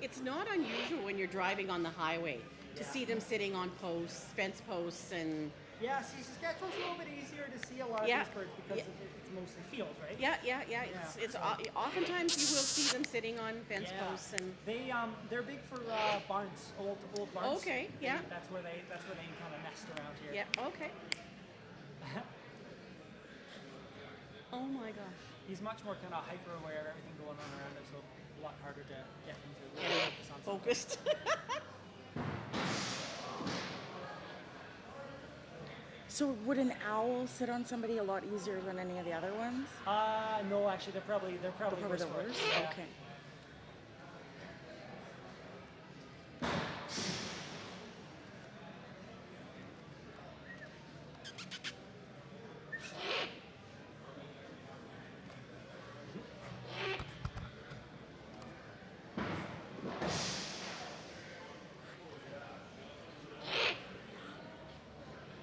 It's not unusual when you're driving on the highway to see them sitting on posts, fence posts, and Yeah, see, Saskatchewan's a little bit easier to see a lot of these birds because it's mostly field, right? yeah. It's oftentimes you will see them sitting on fence posts, and they're big for barns, old barns. Okay, yeah. That's where they kind of nest around here. yeah, okay. Oh my gosh. He's much more kind of hyper aware of everything going on around him, so a lot harder to get him to really focus on something. Focused. So would an owl sit on somebody a lot easier than any of the other ones? No, actually, they're probably worse the for it. worst? Yeah. Okay.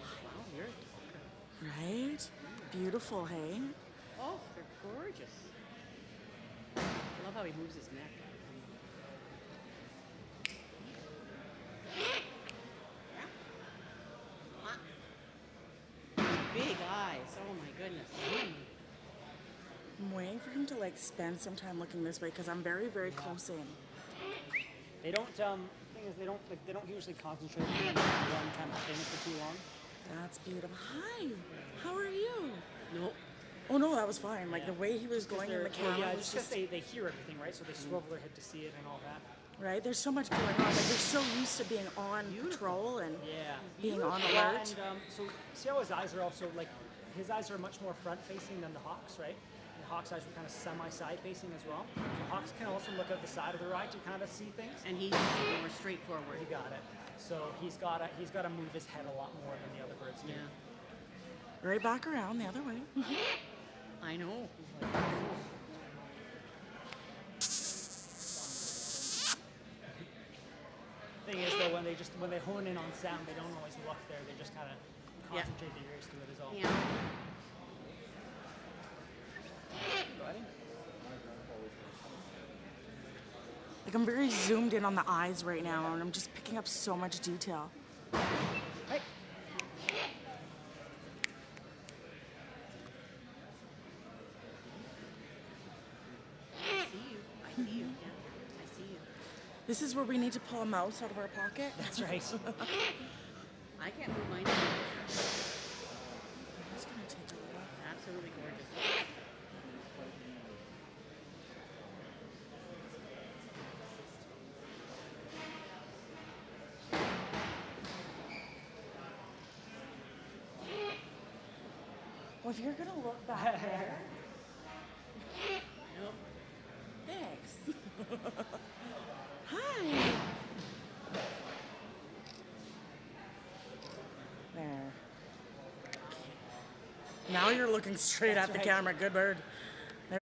Wow, you're a talker. Right? Beautiful, hey? Oh, they're gorgeous. I love how he moves his neck. Big eyes. Oh my goodness. I'm waiting for him to like spend some time looking this way because I'm very, very close in. They don't. Thing is, they don't usually concentrate on one kind of thing for too long. That's beautiful. Hi, how are you? No. Oh no, that was fine. Like the way he was going in the camera Yeah, was it's just because they hear everything, right? So they swivel their head to see it and all that. right. There's so much going on. Like they're so used to being on patrol and Yeah. being on Yeah, alert. and so see how his eyes are also like his eyes are much more front facing than the hawk's, right? The hawk's eyes are kind of side facing as well. So hawks can also look out the side of their eye to kind of see things. And he's more straightforward. You got it. So he's got to move his head a lot more than the other birds do. Yeah. Right back around the other way. I know. Thing is though, when they hone in on sound, they don't always look there. They just kind of concentrate their ears to it is all. Yeah. Buddy? Like I'm very zoomed in on the eyes right now, and I'm just picking up so much detail. Hey. I see you. I see you. Yeah. I see you. This is where we need to pull a mouse out of our pocket. That's right. I can't move mine. I'm just gonna take a little. Absolutely gorgeous. Well, if you're gonna look back there, Nope. thanks. Hi. There. Now you're looking straight That's at the right. camera. Good bird.